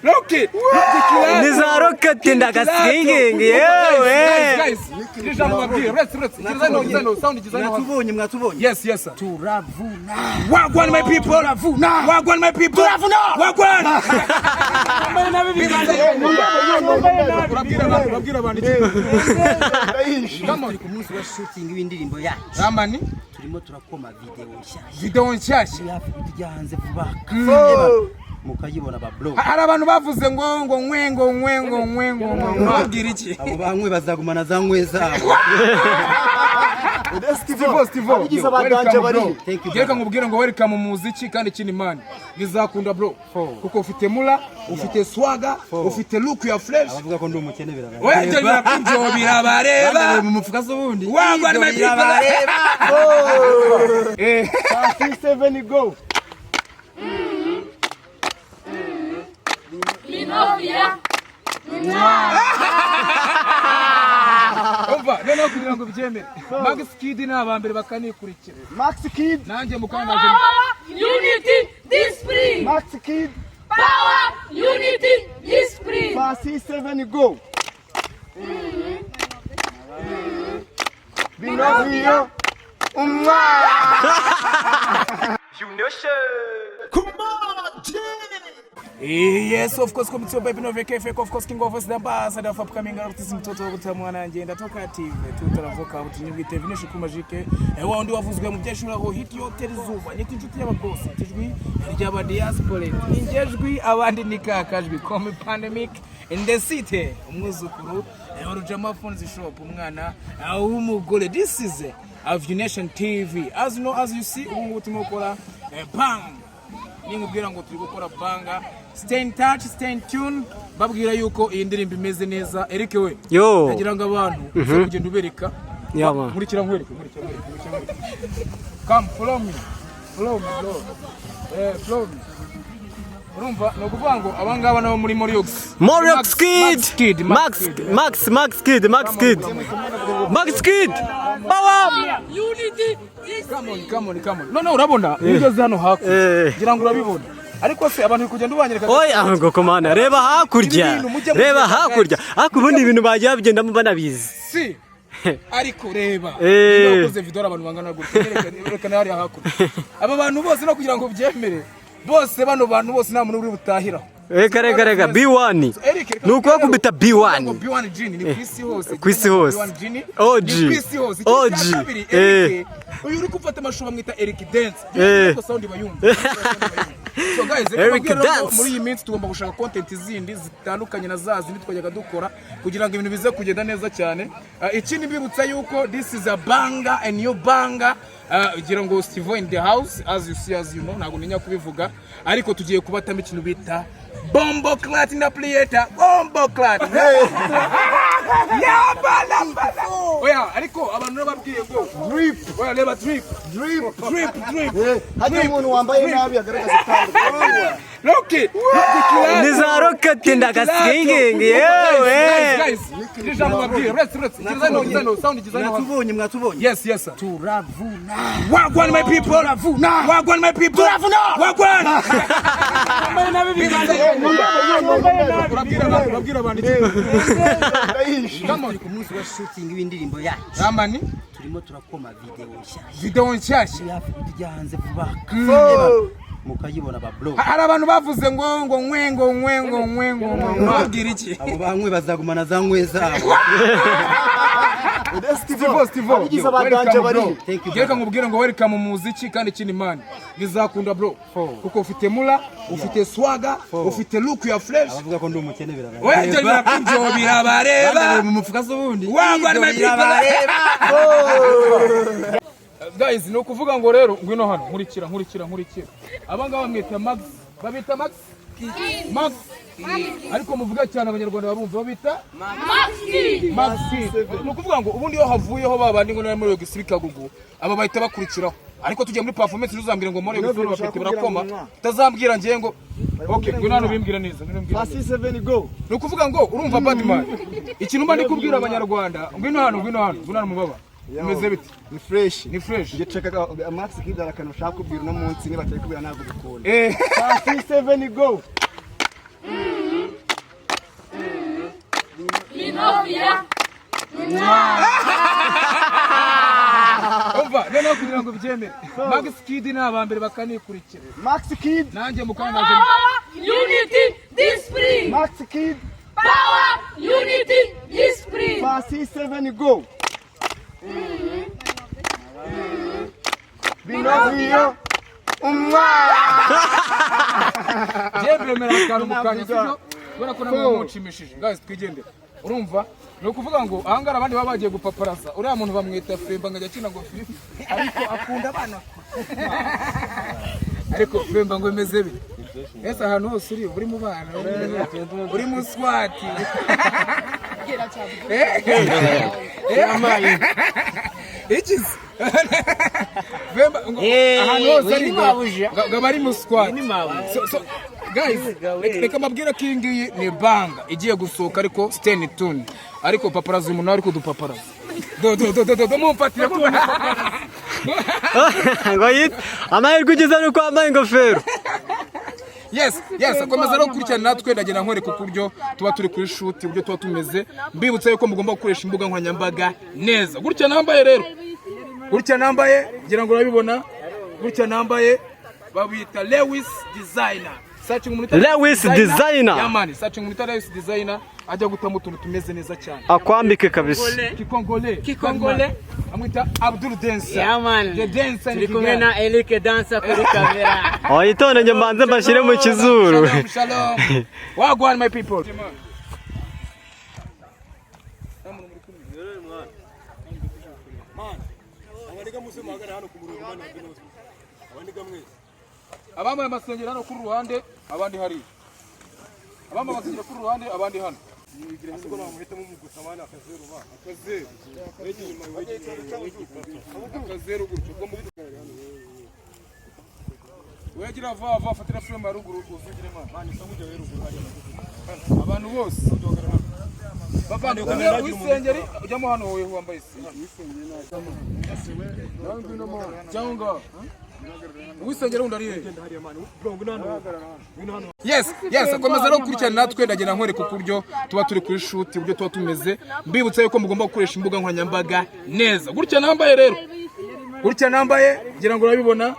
Rocket. Niza rocket ndagasingi yewe. Guys. Nijambo babwira. Let's. Sound design. Mwatubonye. Yes. Turavuna. Wagwan my people. Wagwan my people. Wagwan. Babwira abantu. Kama ku munsi wa shooting w'indirimbo yacu. Ramani Turimo turakoma video nshyashya. Yafu kujyanze vuba. Mukayibona ba bro. Hari abantu bavuze ngo ngwengo. Babwira iki? Abo bamwe bazagumana za nkwe zabo. Stivo. Abigize abaganje bari. Gereka nkubwire ngo welcome Mumuziki kandi kini man. Bizakunda bro. Kuko ufite mula, ufite swaga, ufite look ya fresh. Abavuga ko ndi umukene birabara. Oya nje birakunjo birabareba. Mu mufuka z'ubundi. Wangwa my people. 7 go. Umva none kugira ngo byemere Max Kid n'abambere bakanikurikira Max Kid nanjye mukanaje Unity discipline. Max Kid Power unity discipline. 7 go. Binovio umwa. Come on, yes, of course, come to baby no VKF, of course, King of us, the ambassador of upcoming artists in total gutamwana ngenda toka TV tutaravuka utinyubite vinesho kumajike wa ndi wavuzwe mu byashura ho hit yo terizuba nyiti inshuti y'ababoss tijwi ry'aba diaspora ingejwi abandi nikakajwi come pandemic in the city umwuzukuru warujama phones shop umwana w'umugore. This is Avugishukuri TV. As you know, as you see, umutima ukora bang nimubwira ngo turi gukora banga. Stay in touch, stay in tune. Babwira yuko iyi ndirimbo imeze neza. Eric we nagira ngo abantu kugenda ubereka nkurikira nkwereke. Come follow me bro. Urumva no kuvuga ngo abangaba nabo muri Moriox Kid Max Kid power Unity. come on no urabona ugeze hano haku ngira ngo urabibona ariko se abantu kugenda ubanyereka oya ngo komana reba hakurya ubundi ibintu bagiye bagendamo banabizi si ariko reba yakoze video abantu bangana gutya yerekana hari hakurya aba bantu bose no kugira ngo byemere bose bano bantu bose nta muntu uri butahira. Rega B1 nuko kubita B1 B1 Gene ni kwisi hose OG uyu uri gufata amashuba mwita Eric Dance ko sound bayumva. So guys, muri iyi minsi tugomba gushaka content zindi zitandukanye na zazi nitwajyaga dukora kugira ngo ibintu bize kugenda neza cyane. Ikindi bibutsa yuko this is a banger, a new banger. Gira ngo Stivo in the house, as you see, as you know, ntago ninya kubivuga ariko tugiye kubatamo ikintu bita bombo clat in the theater. Bombo clat ya bala oya ariko abantu nababwiye ngo drip oya leba drip hajya umuntu wambaye nabi agaragaza itandukanye. Rocket niza rocket ndagasingi yewe. Guys nijambo babwira. Let's. Sound design. Mwatubonye. Yes. Turavuna. Wagwan my people. Wagwan. Babwira abantu. Kama ku munsi wa shooting w'indirimbo yacu. Ramani turimo turakoma video nshyashya. Yafu kujyanze vuba. Mukayibona ba bro. Hari abantu bavuze ngo ngwengo. Babwira iki? Abo bamwe bazagumana za nkwe zabo. Stivo. Abigize abaganje bari. Gereka nkubwire ngo welcome Mumuziki kandi kini man. Bizakunda bro. Kuko ufite mula, ufite swaga, ufite look ya fresh. Abavuga ko ndi umukene birabara. Oya nje birakunjo birabareba. Mu mufuka z'ubundi. Wangwa my people. Guys, no kuvuga ngo rero ngwino hano nkurikira. Abangaba bamwita Max. Babita Max ariko muvuga cyane abanyarwanda babumva babita Max. No kuvuga ngo ubundi yo havuyeho babandi ngo na muri gisirika gugu aba bahita bakurikiraho ariko tujye muri performance uzambira ngo muri bafite barakoma tazambwira ngiye ngo okay ngwino hano bimbwira neza 7 go. No kuvuga ngo urumva Badman ikintu mba ndi kubwira abanyarwanda ngwino hano mubaba umeze biti Ni fresh. Nje cheka Max Kid arakana ushaka kubwira no munsi niba atari kubira nago bikone. 7 go. Umva none kugira ngo byemere Max Kid n'abambere bakanikurikira Max Kid nanjye mukanaje Unity, discipline. Max Kid Power, unity, discipline. Pasi 7 go Binovio Jembremera akantu mukanya sibyo ubona ko namwe mucimishije guys twigendera urumva no kuvuga ngo ahangara abandi baba bagiye gupaparaza uriya muntu bamwita Fremba ngajya kina ngo Filipe ariko akunda abana ariko Fremba ngo imeze bi ese ahantu hose uri mu bana uri mu swati ikizi Fremba ahantu hose ari ngabari mu swati guys reka mabwira ko iyi ngiyi ni banga igiye gusohoka ariko stay tuned ariko paparaza umuntu ariko dupaparaza do mumfatira ko ngo yit amahirwe ugize nuko wambaye ingofero. yes akomeza no gukurikirana natwe ndagenda nkwereka ukuryo tuba turi kuri shoot uburyo tuba tumeze mbibutsa yuko mugomba gukoresha imbuga nkoranyambaga neza gutya nambaye rero ngira ngo urabibona gutya nambaye babita Lewis Designer Lewis Designer. Yamani searching muri Lewis Designer ajya gutamo utuntu tumeze neza cyane Akwambike kabisa. Kikongole amwita Abdul Dancer. Yamani The Dancer turi kumwe na Eric Dancer kuri kamera. Itonde njye mbanze mbashire mu kizuru. Shalom. Wagwan my people. Abambaye amasengero hano kuri ruhande abandi hari abambaye amasengero kuri ruhande abandi hano asiko nawe muhitamo mugusa abana akazeru gutyo bwo mu wegira va fatira frame haruguru uzugire mani samuje weruguru abantu bose bavande kamera wisengeri ujyamo hano wowe wambaye cyangwa wisengera undi ari yes akomeza no gukurikirana natwe ndagenda nkwereka ukuryo tuba turi kuri shoot uburyo tuba tumeze mbibutsa yuko mugomba gukoresha imbuga nkoranyambaga neza gutya nambaye ngira ngo urabibona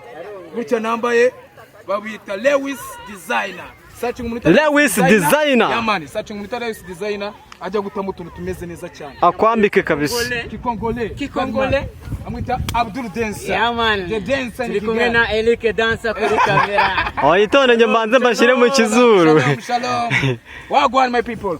gutya nambaye babita Lewis Designer Lewis Designer. Yamani searching muri Lewis Designer ajya gutamo utuntu tumeze neza cyane Akwambike kabisa. Kikongole amwita Abdul Dancer. Yamani The Dancer turi kumwe na Eric Dancer kuri kamera. Itonde njye mbanze mbashire mu kizuru. Shalom. Wagwan my people.